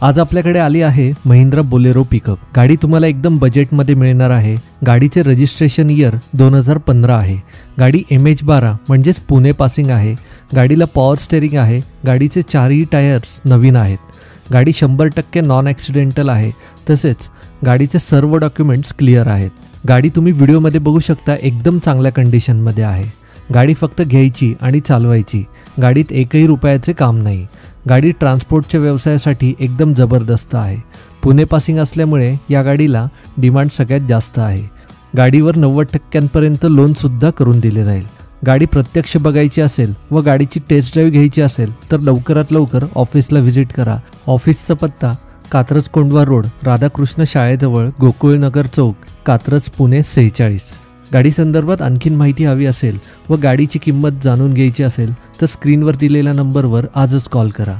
आज आपल्याकडे आली आहे महिंद्रा बोलेरो पिकअप। गाडी तुम्हाला एकदम बजेटमध्ये मिळणार आहे। गाडीचे रजिस्ट्रेशन इयर 2015 आहे। गाडी MH12 म्हणजेच पुणे पासिंग आहे। गाडीला पॉवर स्टेअरिंग आहे। गाडीचे चारही टायर्स नवीन आहेत। गाडी 100% नॉन ॲक्सिडेंटल आहे। तसेच गाडीचे सर्व डॉक्युमेंट्स क्लिअर आहेत। गाडी तुम्ही व्हिडिओमध्ये बघू शकता एकदम चांगल्या कंडिशनमध्ये आहे। गाडी फक्त घ्यायची आणि चालवायची। गाडीत एकही रुपयाचे काम नाही। गाडी ट्रान्सपोर्टच्या व्यवसायासाठी एकदम जबरदस्त आहे। पुणे पासिंग असल्यामुळे या गाडीला डिमांड सगळ्यात जास्त आहे। गाडीवर 90% लोनसुद्धा करून दिले जाईल। गाडी प्रत्यक्ष बघायची असेल व गाडीची टेस्ट ड्राईव्ह घ्यायची असेल तर लवकरात लवकर ऑफिसला व्हिजिट करा। ऑफिसचा पत्ता कात्रज कोंढवा रोड, राधाकृष्ण शाळेजवळ, गोकुळनगर चौक, कात्रज, पुणे 46। गाडी संदर्भात आणखीन माहिती हवी असेल व गाडीची किंमत जाणून घ्यायची असेल तर स्क्रीनवर दिलेल्या नंबरवर आजच कॉल करा।